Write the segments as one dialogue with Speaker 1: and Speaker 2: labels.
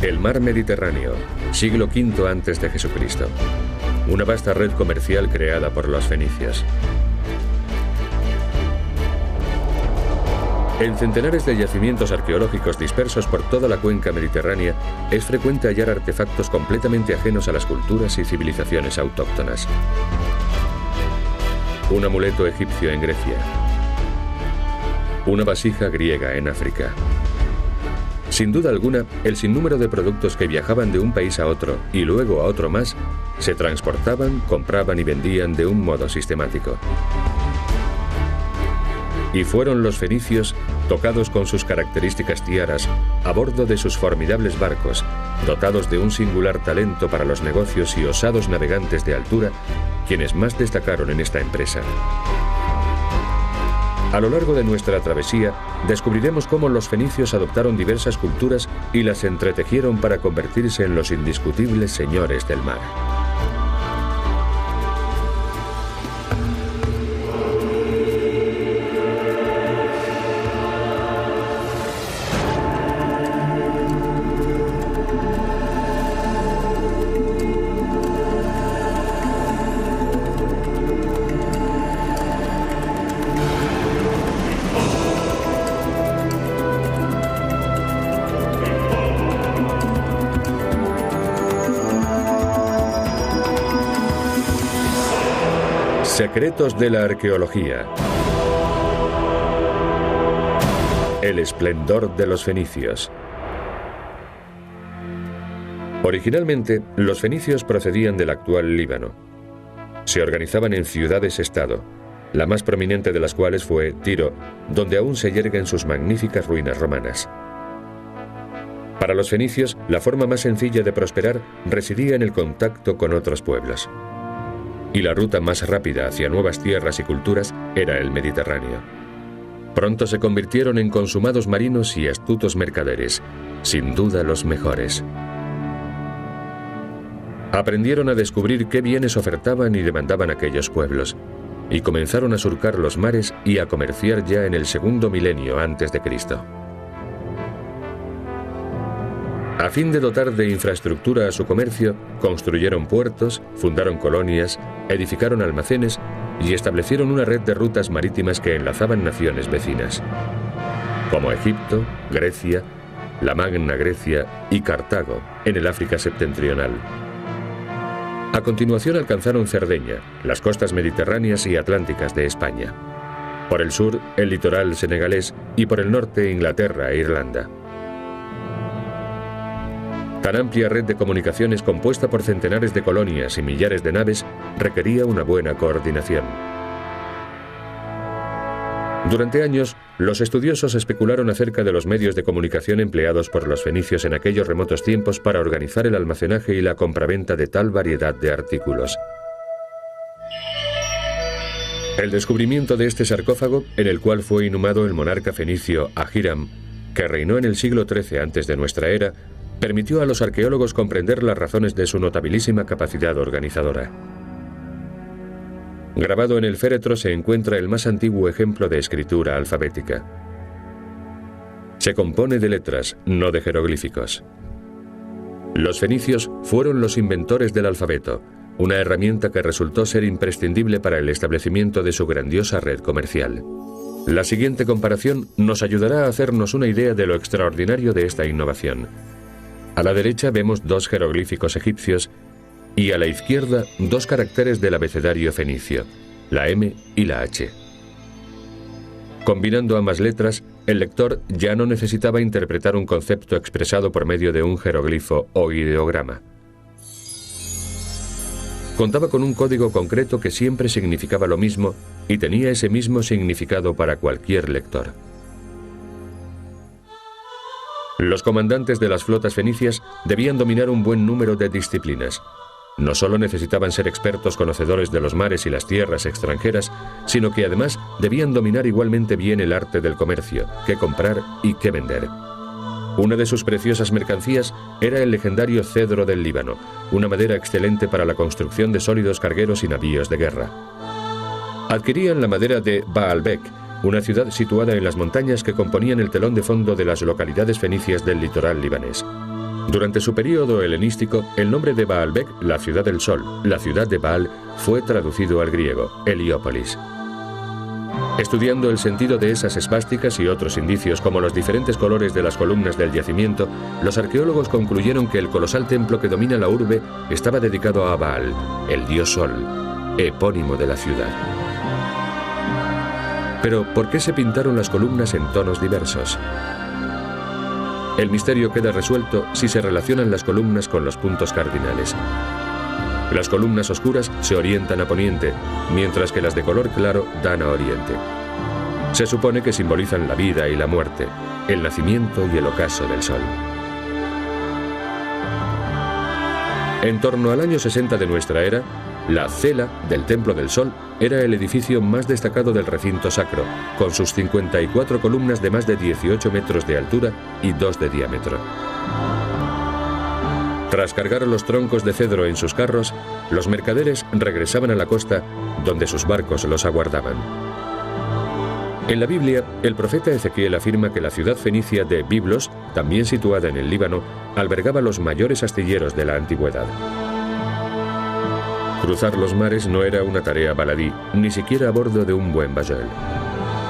Speaker 1: El mar Mediterráneo, siglo V a.C. Una vasta red comercial creada por los fenicios. En centenares de yacimientos arqueológicos dispersos por toda la cuenca mediterránea, es frecuente hallar artefactos completamente ajenos a las culturas y civilizaciones autóctonas. Un amuleto egipcio en Grecia. Una vasija griega en África. Sin duda alguna, el sinnúmero de productos que viajaban de un país a otro y luego a otro más, se transportaban, compraban y vendían de un modo sistemático. Y fueron los fenicios, tocados con sus características tiaras, a bordo de sus formidables barcos, dotados de un singular talento para los negocios y osados navegantes de altura, quienes más destacaron en esta empresa. A lo largo de nuestra travesía, descubriremos cómo los fenicios adoptaron diversas culturas y las entretejieron para convertirse en los indiscutibles señores del mar. Secretos de la arqueología. El esplendor de los fenicios. Originalmente, los fenicios procedían del actual Líbano. Se organizaban en ciudades-estado, la más prominente de las cuales fue Tiro, donde aún se yerguen sus magníficas ruinas romanas. Para los fenicios, la forma más sencilla de prosperar residía en el contacto con otros pueblos. Y la ruta más rápida hacia nuevas tierras y culturas era el Mediterráneo. Pronto se convirtieron en consumados marinos y astutos mercaderes, sin duda los mejores. Aprendieron a descubrir qué bienes ofertaban y demandaban aquellos pueblos, y comenzaron a surcar los mares y a comerciar ya en el segundo milenio antes de Cristo. A fin de dotar de infraestructura a su comercio, construyeron puertos, fundaron colonias, edificaron almacenes y establecieron una red de rutas marítimas que enlazaban naciones vecinas, como Egipto, Grecia, la Magna Grecia y Cartago, en el África septentrional. A continuación alcanzaron Cerdeña, las costas mediterráneas y atlánticas de España. Por el sur, el litoral senegalés y por el norte, Inglaterra e Irlanda. Tan amplia red de comunicaciones compuesta por centenares de colonias y millares de naves requería una buena coordinación. Durante años, los estudiosos especularon acerca de los medios de comunicación empleados por los fenicios en aquellos remotos tiempos para organizar el almacenaje y la compraventa de tal variedad de artículos. El descubrimiento de este sarcófago, en el cual fue inhumado el monarca fenicio Ahiram, que reinó en el siglo XIII antes de nuestra era, permitió a los arqueólogos comprender las razones de su notabilísima capacidad organizadora. Grabado en el féretro se encuentra el más antiguo ejemplo de escritura alfabética. Se compone de letras, no de jeroglíficos. Los fenicios fueron los inventores del alfabeto, una herramienta que resultó ser imprescindible para el establecimiento de su grandiosa red comercial. La siguiente comparación nos ayudará a hacernos una idea de lo extraordinario de esta innovación. A la derecha vemos dos jeroglíficos egipcios y a la izquierda dos caracteres del abecedario fenicio, la M y la H. Combinando ambas letras, el lector ya no necesitaba interpretar un concepto expresado por medio de un jeroglifo o ideograma. Contaba con un código concreto que siempre significaba lo mismo y tenía ese mismo significado para cualquier lector. Los comandantes de las flotas fenicias debían dominar un buen número de disciplinas. No solo necesitaban ser expertos conocedores de los mares y las tierras extranjeras, sino que además debían dominar igualmente bien el arte del comercio, qué comprar y qué vender. Una de sus preciosas mercancías era el legendario cedro del Líbano, una madera excelente para la construcción de sólidos cargueros y navíos de guerra. Adquirían la madera de Baalbek, una ciudad situada en las montañas que componían el telón de fondo de las localidades fenicias del litoral libanés. Durante su período helenístico, el nombre de Baalbek, la ciudad del sol, la ciudad de Baal, fue traducido al griego, Heliópolis. Estudiando el sentido de esas esvásticas y otros indicios como los diferentes colores de las columnas del yacimiento, los arqueólogos concluyeron que el colosal templo que domina la urbe estaba dedicado a Baal, el dios sol, epónimo de la ciudad. Pero, ¿por qué se pintaron las columnas en tonos diversos? El misterio queda resuelto si se relacionan las columnas con los puntos cardinales. Las columnas oscuras se orientan a poniente, mientras que las de color claro dan a oriente. Se supone que simbolizan la vida y la muerte, el nacimiento y el ocaso del sol. En torno al año 60 de nuestra era, la cela del Templo del Sol era el edificio más destacado del recinto sacro, con sus 54 columnas de más de 18 metros de altura y 2 de diámetro. Tras cargar los troncos de cedro en sus carros, los mercaderes regresaban a la costa, donde sus barcos los aguardaban. En la Biblia, el profeta Ezequiel afirma que la ciudad fenicia de Biblos, también situada en el Líbano, albergaba los mayores astilleros de la antigüedad. Cruzar los mares no era una tarea baladí, ni siquiera a bordo de un buen bajoel.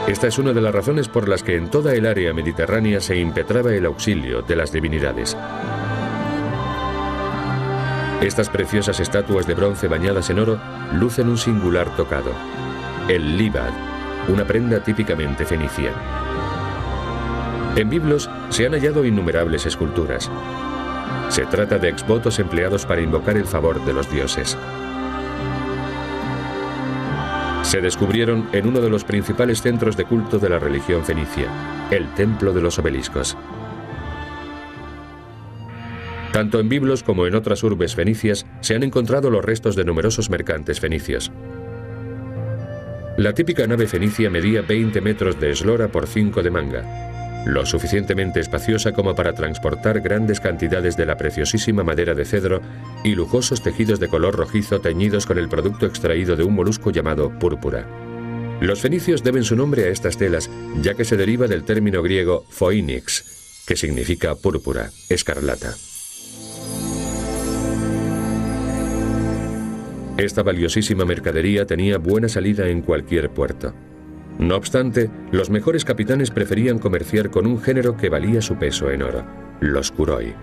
Speaker 1: Esta es una de las razones por las que en toda el área mediterránea se impetraba el auxilio de las divinidades. Estas preciosas estatuas de bronce bañadas en oro lucen un singular tocado, el libad, una prenda típicamente fenicia. En Biblos se han hallado innumerables esculturas. Se trata de exvotos empleados para invocar el favor de los dioses. Se descubrieron en uno de los principales centros de culto de la religión fenicia, el Templo de los Obeliscos. Tanto en Biblos como en otras urbes fenicias se han encontrado los restos de numerosos mercantes fenicios. La típica nave fenicia medía 20 metros de eslora por 5 de manga, lo suficientemente espaciosa como para transportar grandes cantidades de la preciosísima madera de cedro y lujosos tejidos de color rojizo teñidos con el producto extraído de un molusco llamado púrpura. Los fenicios deben su nombre a estas telas, ya que se deriva del término griego phoenix, que significa púrpura, escarlata. Esta valiosísima mercadería tenía buena salida en cualquier puerto. No obstante, los mejores capitanes preferían comerciar con un género que valía su peso en oro, los kuroi.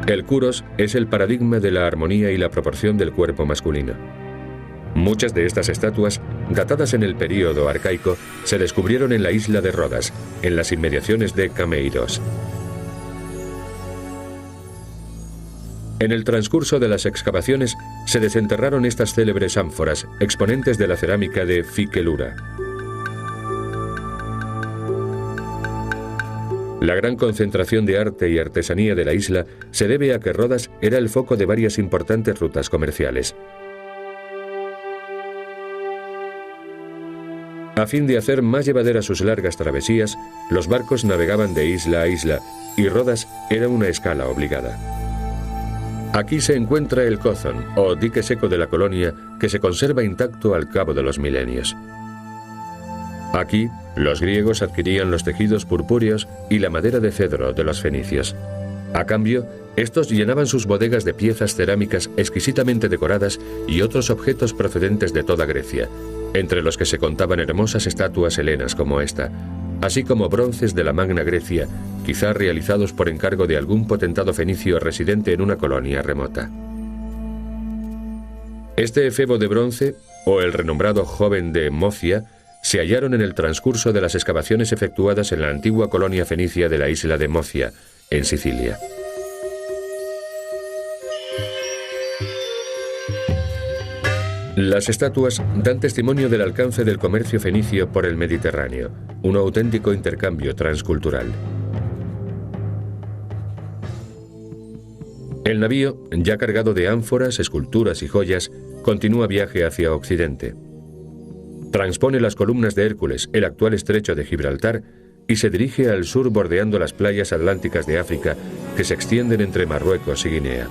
Speaker 1: El kuros es el paradigma de la armonía y la proporción del cuerpo masculino. Muchas de estas estatuas, datadas en el período arcaico, se descubrieron en la isla de Rodas, en las inmediaciones de Cameiros. En el transcurso de las excavaciones se desenterraron estas célebres ánforas, exponentes de la cerámica de Fiquelura. La gran concentración de arte y artesanía de la isla se debe a que Rodas era el foco de varias importantes rutas comerciales. A fin de hacer más llevaderas sus largas travesías, los barcos navegaban de isla a isla y Rodas era una escala obligada. Aquí se encuentra el Cózon, o dique seco de la colonia, que se conserva intacto al cabo de los milenios. Aquí, los griegos adquirían los tejidos purpúreos y la madera de cedro de los fenicios. A cambio, estos llenaban sus bodegas de piezas cerámicas exquisitamente decoradas y otros objetos procedentes de toda Grecia, entre los que se contaban hermosas estatuas helenas como esta, así como bronces de la Magna Grecia, quizá realizados por encargo de algún potentado fenicio residente en una colonia remota. Este efebo de bronce, o el renombrado joven de Mocia, se hallaron en el transcurso de las excavaciones efectuadas en la antigua colonia fenicia de la isla de Mocia, en Sicilia. Las estatuas dan testimonio del alcance del comercio fenicio por el Mediterráneo, un auténtico intercambio transcultural. El navío, ya cargado de ánforas, esculturas y joyas, continúa viaje hacia Occidente. Transpone las columnas de Hércules, el actual estrecho de Gibraltar, y se dirige al sur bordeando las playas atlánticas de África que se extienden entre Marruecos y Guinea.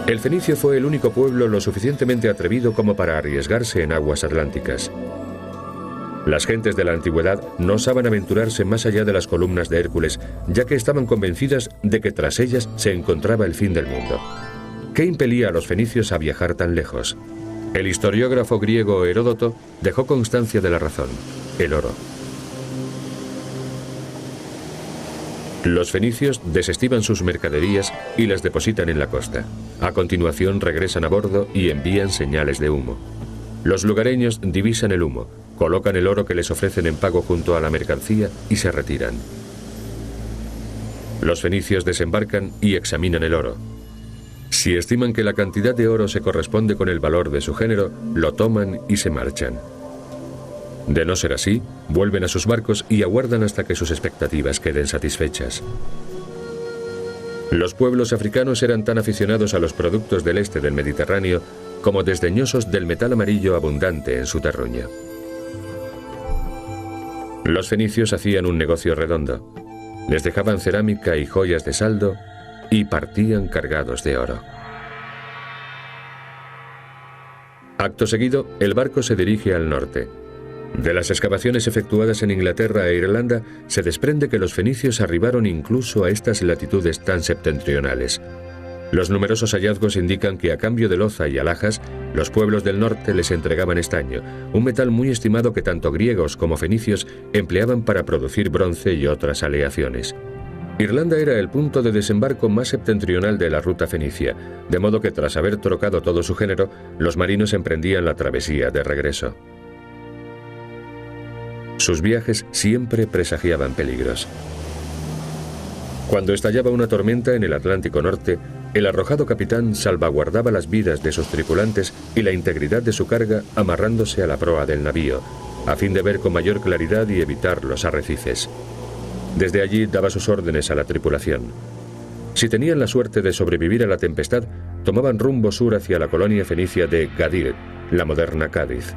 Speaker 1: El fenicio fue el único pueblo lo suficientemente atrevido como para arriesgarse en aguas atlánticas. Las gentes de la antigüedad no osaban aventurarse más allá de las columnas de Hércules, ya que estaban convencidas de que tras ellas se encontraba el fin del mundo. ¿Qué impelía a los fenicios a viajar tan lejos? El historiógrafo griego Heródoto dejó constancia de la razón: el oro. Los fenicios desestiman sus mercaderías y las depositan en la costa. A continuación regresan a bordo y envían señales de humo. Los lugareños divisan el humo, colocan el oro que les ofrecen en pago junto a la mercancía y se retiran. Los fenicios desembarcan y examinan el oro. Si estiman que la cantidad de oro se corresponde con el valor de su género, lo toman y se marchan. De no ser así, vuelven a sus barcos y aguardan hasta que sus expectativas queden satisfechas. Los pueblos africanos eran tan aficionados a los productos del este del Mediterráneo como desdeñosos del metal amarillo abundante en su terruño. Los fenicios hacían un negocio redondo. Les dejaban cerámica y joyas de saldo y partían cargados de oro. Acto seguido, el barco se dirige al norte. De las excavaciones efectuadas en Inglaterra e Irlanda, se desprende que los fenicios arribaron incluso a estas latitudes tan septentrionales. Los numerosos hallazgos indican que a cambio de loza y alhajas, los pueblos del norte les entregaban estaño, un metal muy estimado que tanto griegos como fenicios empleaban para producir bronce y otras aleaciones. Irlanda era el punto de desembarco más septentrional de la ruta fenicia, de modo que tras haber trocado todo su género, los marinos emprendían la travesía de regreso. Sus viajes siempre presagiaban peligros. Cuando estallaba una tormenta en el Atlántico Norte, el arrojado capitán salvaguardaba las vidas de sus tripulantes y la integridad de su carga amarrándose a la proa del navío, a fin de ver con mayor claridad y evitar los arrecifes. Desde allí daba sus órdenes a la tripulación. Si tenían la suerte de sobrevivir a la tempestad, tomaban rumbo sur hacia la colonia fenicia de Gadir, la moderna Cádiz.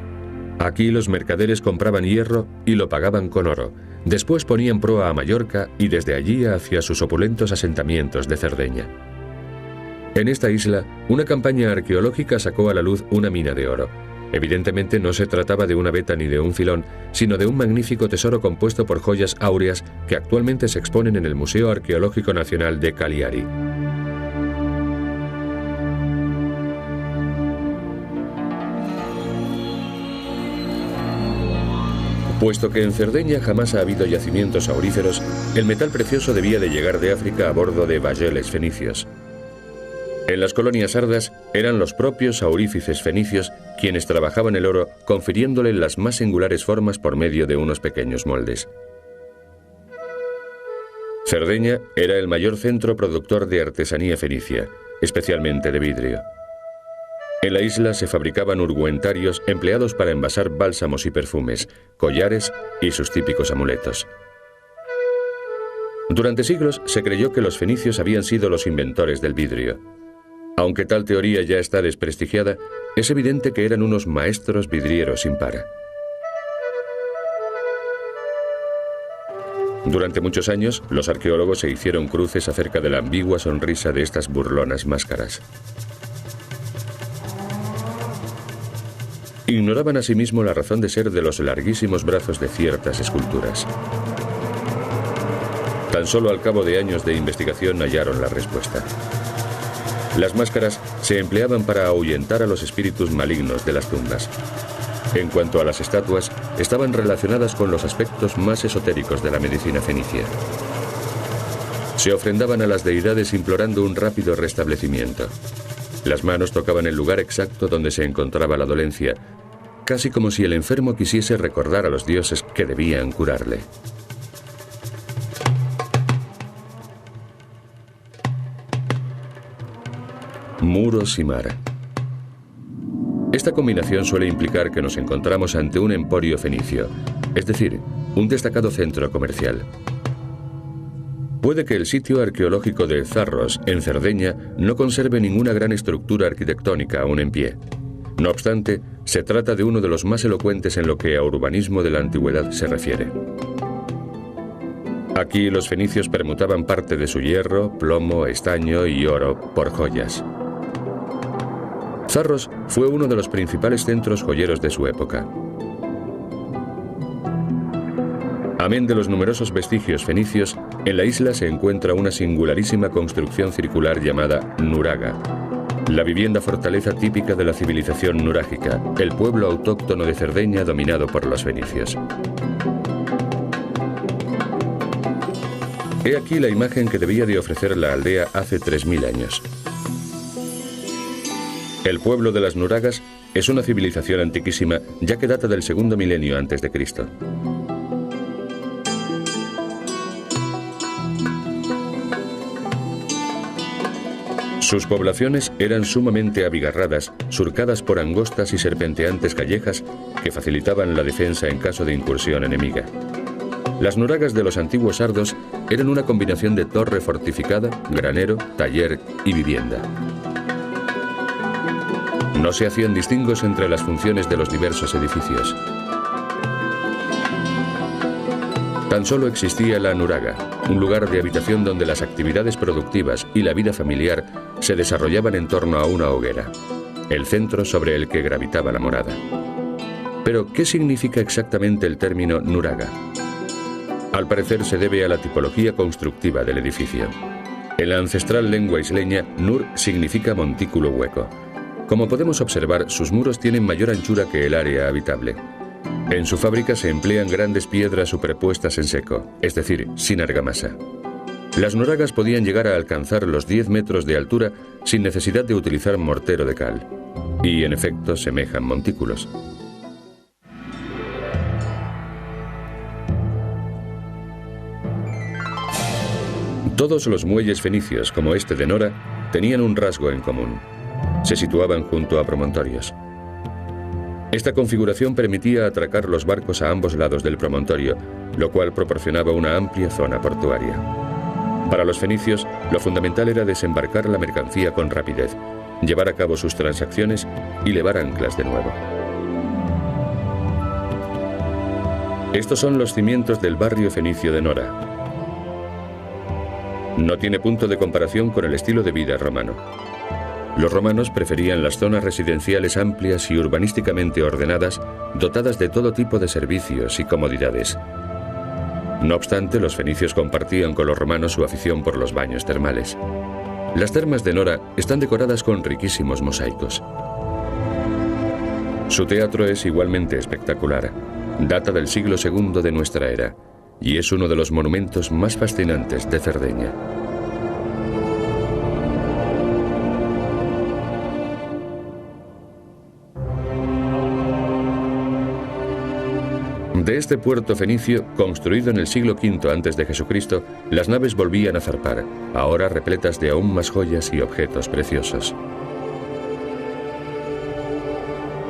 Speaker 1: Aquí los mercaderes compraban hierro y lo pagaban con oro. Después ponían proa a Mallorca y desde allí hacia sus opulentos asentamientos de Cerdeña. En esta isla, una campaña arqueológica sacó a la luz una mina de oro. Evidentemente no se trataba de una veta ni de un filón, sino de un magnífico tesoro compuesto por joyas áureas que actualmente se exponen en el Museo Arqueológico Nacional de Cagliari. Puesto que en Cerdeña jamás ha habido yacimientos auríferos, el metal precioso debía de llegar de África a bordo de bayeles fenicios. En las colonias sardas eran los propios aurífices fenicios quienes trabajaban el oro, confiriéndole las más singulares formas por medio de unos pequeños moldes. Cerdeña era el mayor centro productor de artesanía fenicia, especialmente de vidrio. En la isla se fabricaban ungüentarios empleados para envasar bálsamos y perfumes, collares y sus típicos amuletos. Durante siglos se creyó que los fenicios habían sido los inventores del vidrio. Aunque tal teoría ya está desprestigiada, es evidente que eran unos maestros vidrieros sin par. Durante muchos años, los arqueólogos se hicieron cruces acerca de la ambigua sonrisa de estas burlonas máscaras. Ignoraban asimismo la razón de ser de los larguísimos brazos de ciertas esculturas. Tan solo al cabo de años de investigación hallaron la respuesta. Las máscaras se empleaban para ahuyentar a los espíritus malignos de las tumbas. En cuanto a las estatuas, estaban relacionadas con los aspectos más esotéricos de la medicina fenicia. Se ofrendaban a las deidades implorando un rápido restablecimiento. Las manos tocaban el lugar exacto donde se encontraba la dolencia, casi como si el enfermo quisiese recordar a los dioses que debían curarle. Muros y mar. Esta combinación suele implicar que nos encontramos ante un emporio fenicio, es decir, un destacado centro comercial. Puede que el sitio arqueológico de Zarros, en Cerdeña, no conserve ninguna gran estructura arquitectónica aún en pie. No obstante, se trata de uno de los más elocuentes en lo que a urbanismo de la antigüedad se refiere. Aquí los fenicios permutaban parte de su hierro, plomo, estaño y oro por joyas. Zarros fue uno de los principales centros joyeros de su época. Amén de los numerosos vestigios fenicios, en la isla se encuentra una singularísima construcción circular llamada nuraga, la vivienda fortaleza típica de la civilización nurágica, el pueblo autóctono de Cerdeña dominado por los fenicios. He aquí la imagen que debía de ofrecer la aldea hace 3000 años. El pueblo de las nuragas es una civilización antiquísima, ya que data del segundo milenio antes de Cristo. Sus poblaciones eran sumamente abigarradas, surcadas por angostas y serpenteantes callejas que facilitaban la defensa en caso de incursión enemiga. Las nuragas de los antiguos sardos eran una combinación de torre fortificada, granero, taller y vivienda. No se hacían distingos entre las funciones de los diversos edificios. Tan solo existía la nuraga, un lugar de habitación donde las actividades productivas y la vida familiar se desarrollaban en torno a una hoguera, el centro sobre el que gravitaba la morada. Pero, ¿qué significa exactamente el término nuraga? Al parecer se debe a la tipología constructiva del edificio. En la ancestral lengua isleña, nur significa montículo hueco. Como podemos observar, sus muros tienen mayor anchura que el área habitable. En su fábrica se emplean grandes piedras superpuestas en seco, es decir, sin argamasa. Las nuragas podían llegar a alcanzar los 10 metros de altura sin necesidad de utilizar mortero de cal. Y en efecto semejan montículos. Todos los muelles fenicios, como este de Nora, tenían un rasgo en común. Se situaban junto a promontorios. Esta configuración permitía atracar los barcos a ambos lados del promontorio, lo cual proporcionaba una amplia zona portuaria. Para los fenicios, lo fundamental era desembarcar la mercancía con rapidez, llevar a cabo sus transacciones y levar anclas de nuevo. Estos son los cimientos del barrio fenicio de Nora. No tiene punto de comparación con el estilo de vida romano. Los romanos preferían las zonas residenciales amplias y urbanísticamente ordenadas, dotadas de todo tipo de servicios y comodidades. No obstante, los fenicios compartían con los romanos su afición por los baños termales. Las termas de Nora están decoradas con riquísimos mosaicos. Su teatro es igualmente espectacular. Data del siglo II de nuestra era y es uno de los monumentos más fascinantes de Cerdeña. De este puerto fenicio, construido en el siglo V antes de Jesucristo, las naves volvían a zarpar, ahora repletas de aún más joyas y objetos preciosos.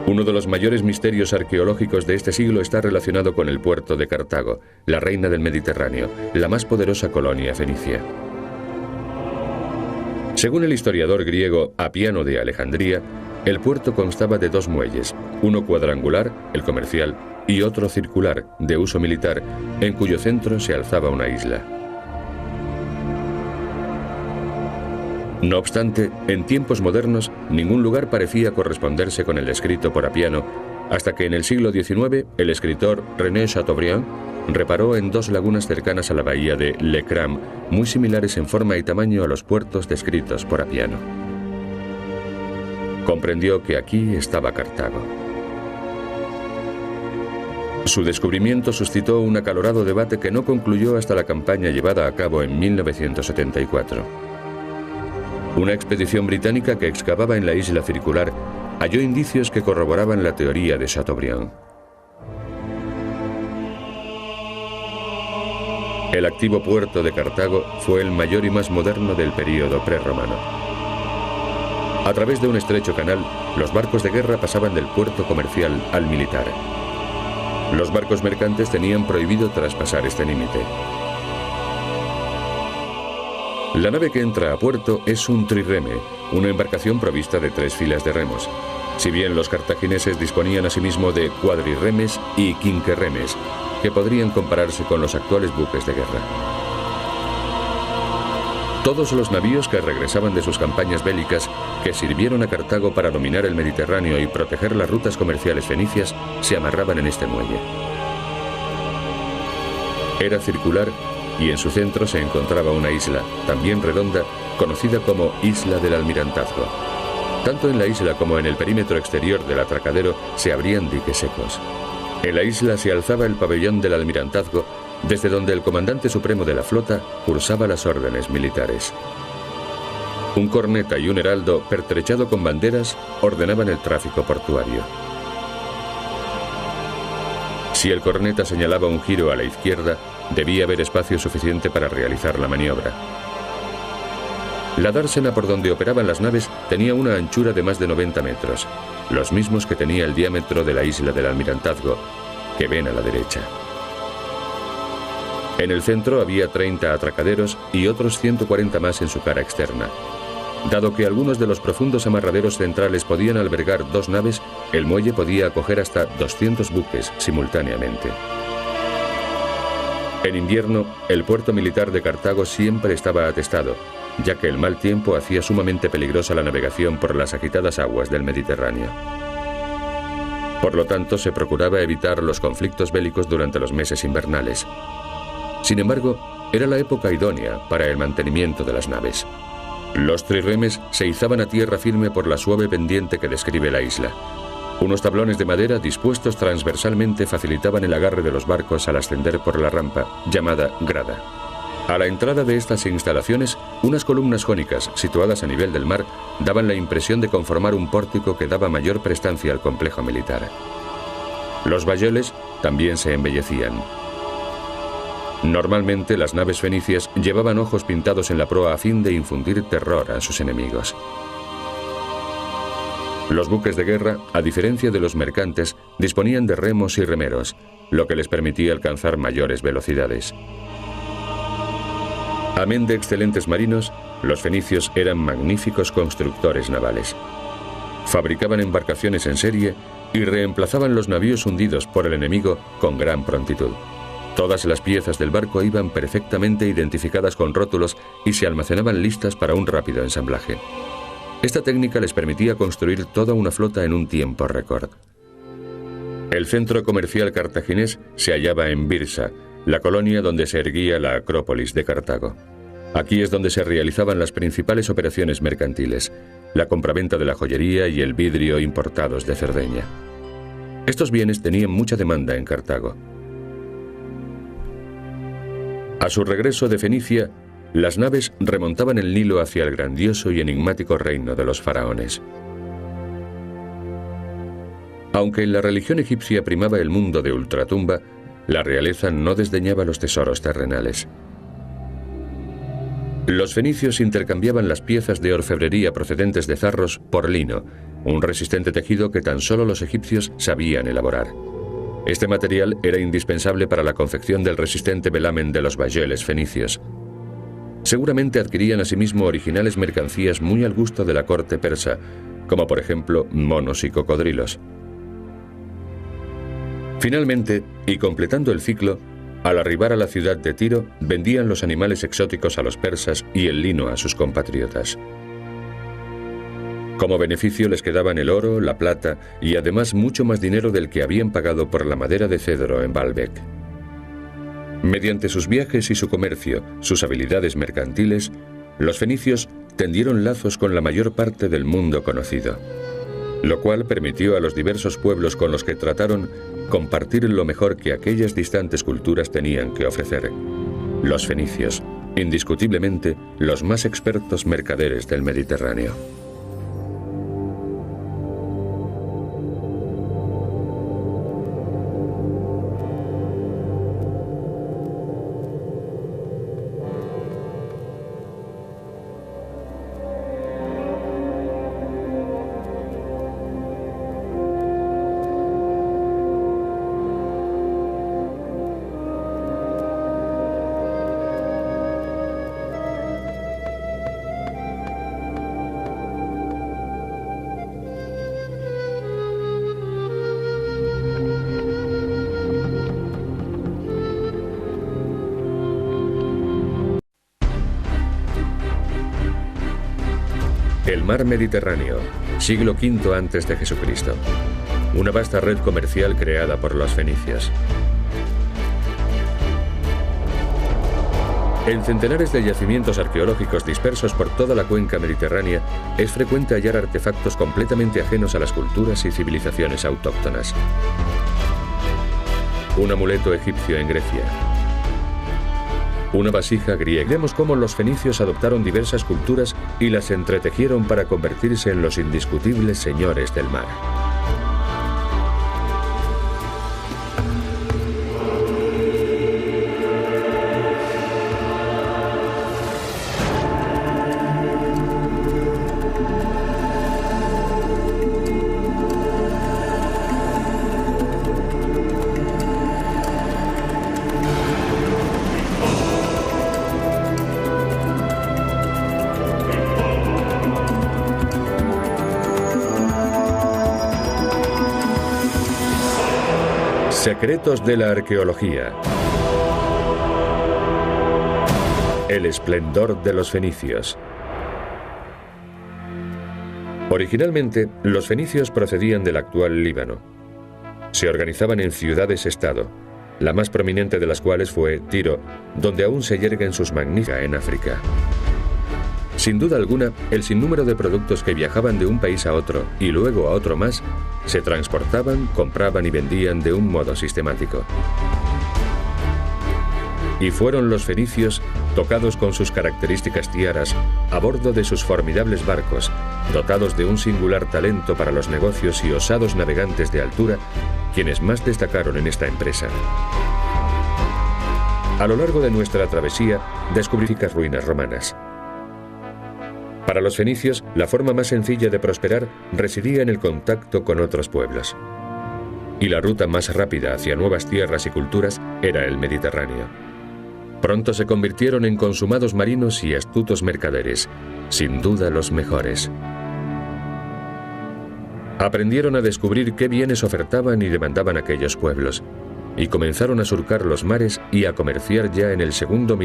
Speaker 1: Uno de los mayores misterios arqueológicos de este siglo está relacionado con el puerto de Cartago, la reina del Mediterráneo, la más poderosa colonia fenicia. Según el historiador griego Apiano de Alejandría, el puerto constaba de 2 muelles, uno cuadrangular, el comercial, y otro circular, de uso militar, en cuyo centro se alzaba una isla. No obstante, en tiempos modernos, ningún lugar parecía corresponderse con el descrito por Apiano, hasta que en el siglo XIX el escritor René Chateaubriand reparó en 2 lagunas cercanas a la bahía de Le Cram, muy similares en forma y tamaño a los puertos descritos por Apiano. Comprendió que aquí estaba Cartago. Su descubrimiento suscitó un acalorado debate que no concluyó hasta la campaña llevada a cabo en 1974. Una expedición británica que excavaba en la isla circular halló indicios que corroboraban la teoría de Chateaubriand. El activo puerto de Cartago fue el mayor y más moderno del período prerromano. A través de un estrecho canal, los barcos de guerra pasaban del puerto comercial al militar. Los barcos mercantes tenían prohibido traspasar este límite. La nave que entra a puerto es un trireme, una embarcación provista de 3 filas de remos. Si bien los cartagineses disponían asimismo de cuadrirremes y quinquerremes, que podrían compararse con los actuales buques de guerra. Todos los navíos que regresaban de sus campañas bélicas, que sirvieron a Cartago para dominar el Mediterráneo y proteger las rutas comerciales fenicias, se amarraban en este muelle. Era circular y en su centro se encontraba una isla, también redonda, conocida como Isla del Almirantazgo. Tanto en la isla como en el perímetro exterior del atracadero se abrían diques secos. En la isla se alzaba el pabellón del Almirantazgo, desde donde el comandante supremo de la flota cursaba las órdenes militares. Un corneta y un heraldo pertrechado con banderas ordenaban el tráfico portuario. Si el corneta señalaba un giro a la izquierda, debía haber espacio suficiente para realizar la maniobra. La dársena por donde operaban las naves tenía una anchura de más de 90 metros, los mismos que tenía el diámetro de la isla del Almirantazgo, que ven a la derecha. En el centro había 30 atracaderos y otros 140 más en su cara externa. Dado que algunos de los profundos amarraderos centrales podían albergar 2 naves, el muelle podía acoger hasta 200 buques simultáneamente. En invierno, el puerto militar de Cartago siempre estaba atestado, ya que el mal tiempo hacía sumamente peligrosa la navegación por las agitadas aguas del Mediterráneo. Por lo tanto, se procuraba evitar los conflictos bélicos durante los meses invernales. Sin embargo, era la época idónea para el mantenimiento de las naves. Los trirremes se izaban a tierra firme por la suave pendiente que describe la isla. Unos tablones de madera dispuestos transversalmente facilitaban el agarre de los barcos al ascender por la rampa, llamada grada. A la entrada de estas instalaciones, unas columnas jónicas situadas a nivel del mar daban la impresión de conformar un pórtico que daba mayor prestancia al complejo militar. Los bayoles también se embellecían. Normalmente las naves fenicias llevaban ojos pintados en la proa a fin de infundir terror a sus enemigos. Los buques de guerra, a diferencia de los mercantes, disponían de remos y remeros, lo que les permitía alcanzar mayores velocidades. Amén de excelentes marinos, los fenicios eran magníficos constructores navales. Fabricaban embarcaciones en serie y reemplazaban los navíos hundidos por el enemigo con gran prontitud. Todas las piezas del barco iban perfectamente identificadas con rótulos y se almacenaban listas para un rápido ensamblaje. Esta técnica les permitía construir toda una flota en un tiempo récord. El centro comercial cartaginés se hallaba en Byrsa, la colonia donde se erguía la Acrópolis de Cartago. Aquí es donde se realizaban las principales operaciones mercantiles, la compraventa de la joyería y el vidrio importados de Cerdeña. Estos bienes tenían mucha demanda en Cartago. A su regreso de Fenicia, las naves remontaban el Nilo hacia el grandioso y enigmático reino de los faraones. Aunque en la religión egipcia primaba el mundo de ultratumba, la realeza no desdeñaba los tesoros terrenales. Los fenicios intercambiaban las piezas de orfebrería procedentes de zarros por lino, un resistente tejido que tan solo los egipcios sabían elaborar. Este material era indispensable para la confección del resistente velamen de los bayoles fenicios. Seguramente adquirían asimismo originales mercancías muy al gusto de la corte persa, como por ejemplo monos y cocodrilos. Finalmente, y completando el ciclo, al arribar a la ciudad de Tiro, vendían los animales exóticos a los persas y el lino a sus compatriotas. Como beneficio les quedaban el oro, la plata y además mucho más dinero del que habían pagado por la madera de cedro en Baalbek. Mediante sus viajes y su comercio, sus habilidades mercantiles, los fenicios tendieron lazos con la mayor parte del mundo conocido, lo cual permitió a los diversos pueblos con los que trataron compartir lo mejor que aquellas distantes culturas tenían que ofrecer. Los fenicios, indiscutiblemente los más expertos mercaderes del Mediterráneo. El mar Mediterráneo, siglo V antes de Jesucristo. Una vasta red comercial creada por los fenicios. En centenares de yacimientos arqueológicos dispersos por toda la cuenca mediterránea, es frecuente hallar artefactos completamente ajenos a las culturas y civilizaciones autóctonas. Un amuleto egipcio en Grecia. Una vasija griega. Vemos cómo los fenicios adoptaron diversas culturas y las entretejieron para convertirse en los indiscutibles señores del mar. Secretos de la arqueología. El esplendor de los fenicios. Originalmente, los fenicios procedían del actual Líbano. Se organizaban en ciudades-estado, la más prominente de las cuales fue Tiro, donde aún se yerguen sus magníficas en África. Sin duda alguna, el sinnúmero de productos que viajaban de un país a otro y luego a otro más, se transportaban, compraban y vendían de un modo sistemático. Y fueron los fenicios, tocados con sus características tiaras, a bordo de sus formidables barcos, dotados de un singular talento para los negocios y osados navegantes de altura, quienes más destacaron en esta empresa. A lo largo de nuestra travesía, descubrí ruinas romanas. Para los fenicios, la forma más sencilla de prosperar residía en el contacto con otros pueblos. Y la ruta más rápida hacia nuevas tierras y culturas era el Mediterráneo. Pronto se convirtieron en consumados marinos y astutos mercaderes, sin duda los mejores. Aprendieron a descubrir qué bienes ofertaban y demandaban aquellos pueblos, y comenzaron a surcar los mares y a comerciar ya en el segundo